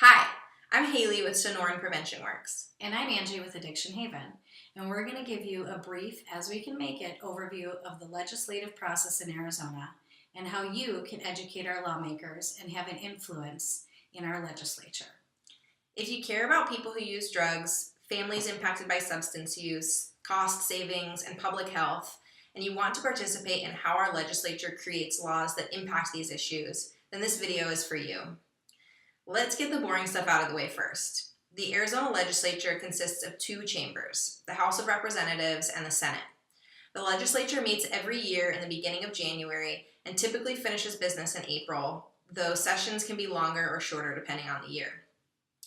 Hi, I'm Haley with Sonoran Prevention Works. And I'm Angie with Addiction Haven, and we're going to give you a brief, as we can make it, overview of the legislative process in Arizona and how you can educate our lawmakers and have an influence in our legislature. If you care about people who use drugs, families impacted by substance use, cost savings, and public health, and you want to participate in how our legislature creates laws that impact these issues, then this video is for you. Let's get the boring stuff out of the way first. The Arizona legislature consists of two chambers, the House of Representatives and the Senate. The legislature meets every year in the beginning of January and typically finishes business in April, though sessions can be longer or shorter depending on the year.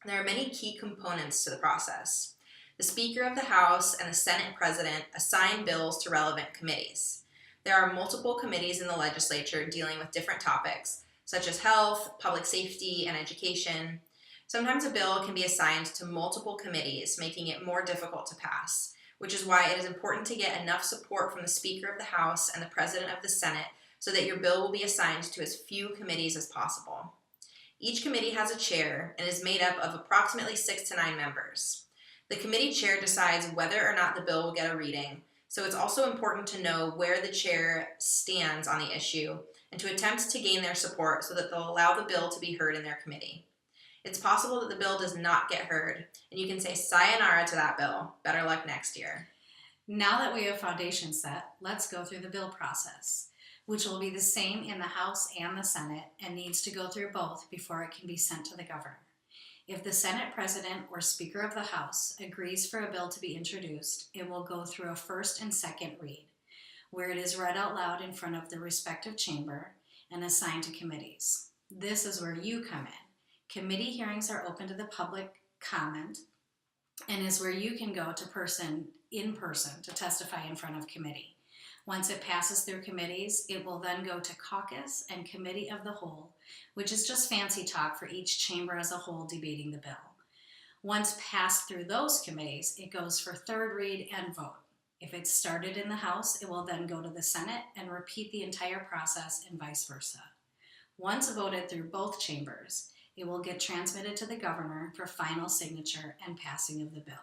There are many key components to the process. The Speaker of the House and the Senate President assign bills to relevant committees. There are multiple committees in the legislature dealing with different topics, such as health, public safety, and education. Sometimes a bill can be assigned to multiple committees, making it more difficult to pass, which is why it is important to get enough support from the Speaker of the House and the President of the Senate so that your bill will be assigned to as few committees as possible. Each committee has a chair and is made up of approximately 6 to 9 members. The committee chair decides whether or not the bill will get a reading, so it's also important to know where the chair stands on the issue and to attempt to gain their support so that they'll allow the bill to be heard in their committee. It's possible that the bill does not get heard, and you can say sayonara to that bill. Better luck next year. Now that we have foundation set, let's go through the bill process, which will be the same in the House and the Senate and needs to go through both before it can be sent to the governor. If the Senate President or Speaker of the House agrees for a bill to be introduced, it will go through a first and second read, where it is read out loud in front of the respective chamber and assigned to committees. This is where you come in. Committee hearings are open to the public comment and is where you can go in person to testify in front of committee. Once it passes through committees, it will then go to caucus and committee of the whole, which is just fancy talk for each chamber as a whole debating the bill. Once passed through those committees, it goes for third read and vote. If it's started in the House, it will then go to the Senate and repeat the entire process and vice versa. Once voted through both chambers, it will get transmitted to the governor for final signature and passing of the bill.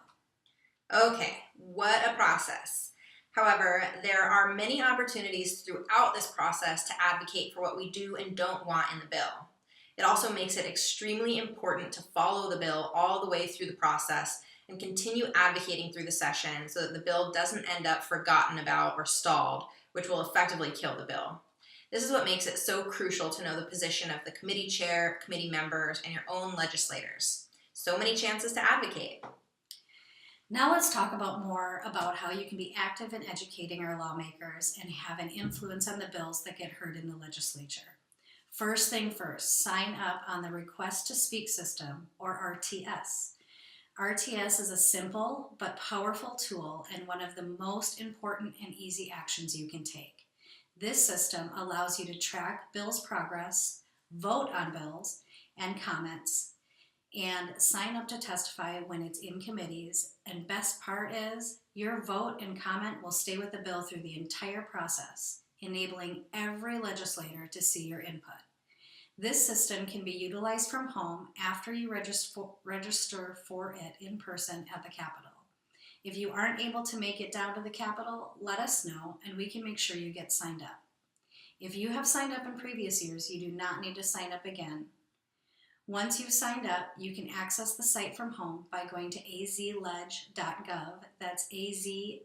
Okay, what a process. However, there are many opportunities throughout this process to advocate for what we do and don't want in the bill. It also makes it extremely important to follow the bill all the way through the process and continue advocating through the session so that the bill doesn't end up forgotten about or stalled, which will effectively kill the bill. This is what makes it so crucial to know the position of the committee chair, committee members, and your own legislators. So many chances to advocate. Now let's talk more about how you can be active in educating our lawmakers and have an influence on the bills that get heard in the legislature. First thing first, sign up on the Request to Speak system, or RTS. RTS is a simple but powerful tool and one of the most important and easy actions you can take. This system allows you to track bills' progress, vote on bills and comments, and sign up to testify when it's in committees. And best part is, your vote and comment will stay with the bill through the entire process, enabling every legislator to see your input. This system can be utilized from home after you register for it in person at the Capitol. If you aren't able to make it down to the Capitol, let us know and we can make sure you get signed up. If you have signed up in previous years, you do not need to sign up again. Once you've signed up, you can access the site from home by going to azleg.gov, that's azleg.gov,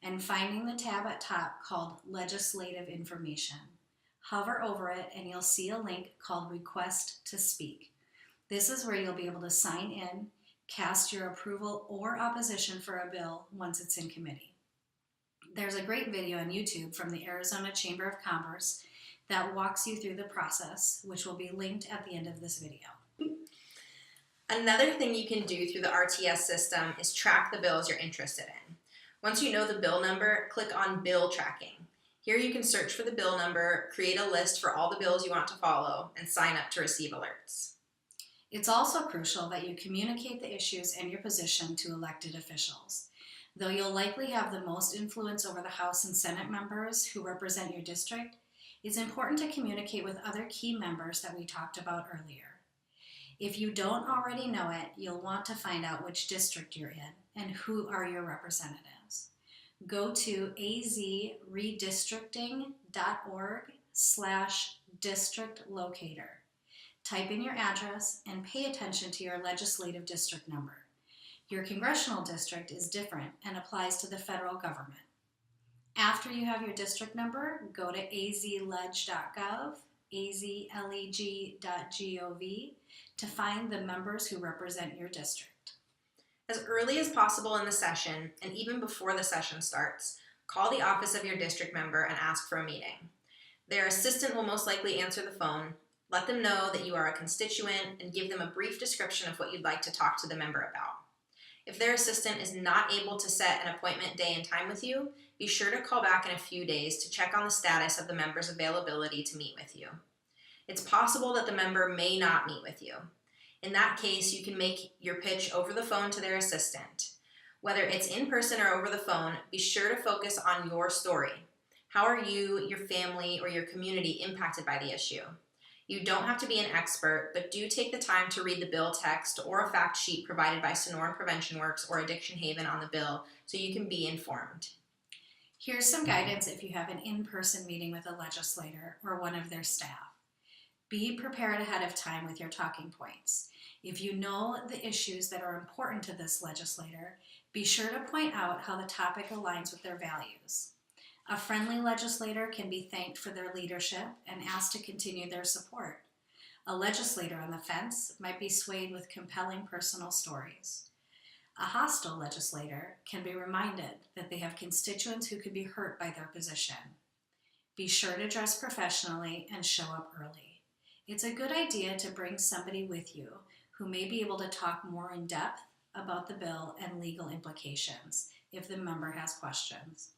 and finding the tab at top called Legislative Information. Hover over it and you'll see a link called Request to Speak. This is where you'll be able to sign in, cast your approval or opposition for a bill once it's in committee. There's a great video on YouTube from the Arizona Chamber of Commerce that walks you through the process, which will be linked at the end of this video. Another thing you can do through the RTS system is track the bills you're interested in. Once you know the bill number, click on Bill Tracking. Here you can search for the bill number, create a list for all the bills you want to follow, and sign up to receive alerts. It's also crucial that you communicate the issues and your position to elected officials. Though you'll likely have the most influence over the House and Senate members who represent your district, It's important to communicate with other key members that we talked about earlier. If you don't already know it, you'll want to find out which district you're in and who are your representatives. Go to azredistricting.org/district locator. Type in your address and pay attention to your legislative district number. Your congressional district is different and applies to the federal government. After you have your district number, go to azleg.gov, azleg.gov to find the members who represent your district. As early as possible in the session, and even before the session starts, call the office of your district member and ask for a meeting. Their assistant will most likely answer the phone. Let them know that you are a constituent and give them a brief description of what you'd like to talk to the member about. If their assistant is not able to set an appointment day and time with you, be sure to call back in a few days to check on the status of the member's availability to meet with you. It's possible that the member may not meet with you. In that case, you can make your pitch over the phone to their assistant. Whether it's in person or over the phone, be sure to focus on your story. How are you, your family, or your community impacted by the issue? You don't have to be an expert, but do take the time to read the bill text or a fact sheet provided by Sonoran Prevention Works or Addiction Haven on the bill so you can be informed. Here's some guidance if you have an in-person meeting with a legislator or one of their staff. Be prepared ahead of time with your talking points. If you know the issues that are important to this legislator, be sure to point out how the topic aligns with their values. A friendly legislator can be thanked for their leadership and asked to continue their support. A legislator on the fence might be swayed with compelling personal stories. A hostile legislator can be reminded that they have constituents who could be hurt by their position. Be sure to dress professionally and show up early. It's a good idea to bring somebody with you who may be able to talk more in depth about the bill and legal implications if the member has questions.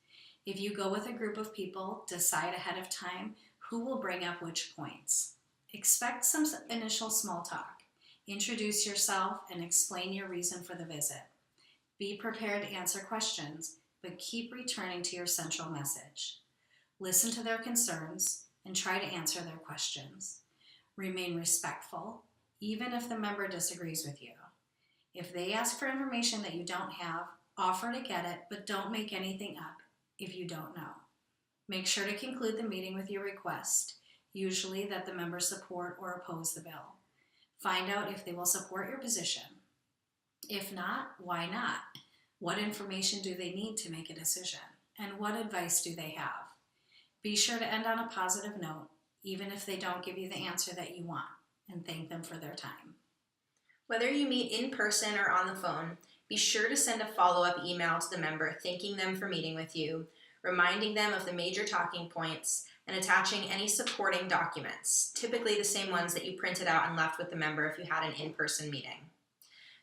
If you go with a group of people, decide ahead of time who will bring up which points. Expect some initial small talk. Introduce yourself and explain your reason for the visit. Be prepared to answer questions, but keep returning to your central message. Listen to their concerns and try to answer their questions. Remain respectful, even if the member disagrees with you. If they ask for information that you don't have, offer to get it, but don't make anything up if you don't know. Make sure to conclude the meeting with your request, usually that the members support or oppose the bill. Find out if they will support your position. If not, why not? What information do they need to make a decision? And what advice do they have? Be sure to end on a positive note, even if they don't give you the answer that you want, and thank them for their time. Whether you meet in person or on the phone, be sure to send a follow-up email to the member thanking them for meeting with you, reminding them of the major talking points, and attaching any supporting documents, typically the same ones that you printed out and left with the member if you had an in-person meeting.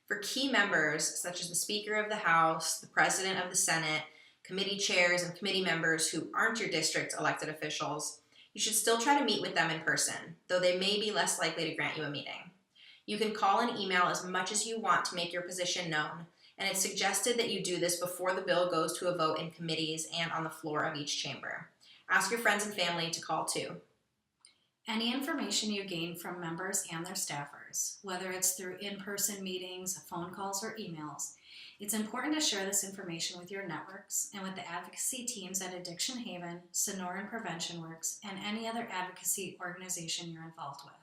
For key members, such as the Speaker of the House, the President of the Senate, committee chairs, and committee members who aren't your district's elected officials, you should still try to meet with them in person, though they may be less likely to grant you a meeting. You can call and email as much as you want to make your position known, and it's suggested that you do this before the bill goes to a vote in committees and on the floor of each chamber. Ask your friends and family to call too. Any information you gain from members and their staffers, whether it's through in-person meetings, phone calls, or emails, it's important to share this information with your networks and with the advocacy teams at Addiction Haven, Sonoran Prevention Works, and any other advocacy organization you're involved with.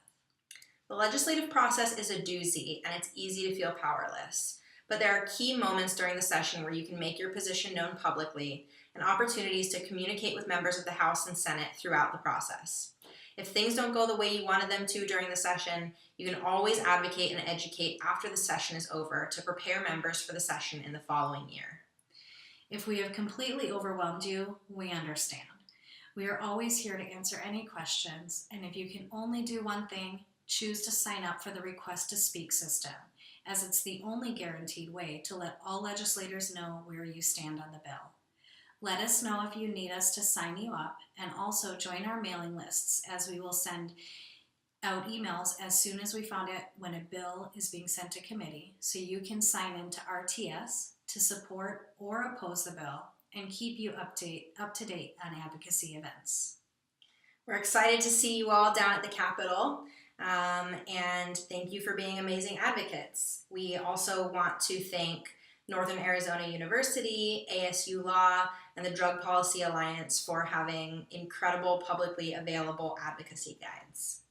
The legislative process is a doozy, and it's easy to feel powerless. But there are key moments during the session where you can make your position known publicly and opportunities to communicate with members of the House and Senate throughout the process. If things don't go the way you wanted them to during the session, you can always advocate and educate after the session is over to prepare members for the session in the following year. If we have completely overwhelmed you, we understand. We are always here to answer any questions, and if you can only do one thing, choose to sign up for the Request to Speak system, as it's the only guaranteed way to let all legislators know where you stand on the bill. Let us know if you need us to sign you up, and also join our mailing lists, as we will send out emails as soon as we found out when a bill is being sent to committee, so you can sign into RTS to support or oppose the bill and keep you up to date on advocacy events. We're excited to see you all down at the Capitol, and thank you for being amazing advocates. We also want to thank Northern Arizona University, ASU Law, and the Drug Policy Alliance for having incredible publicly available advocacy guides.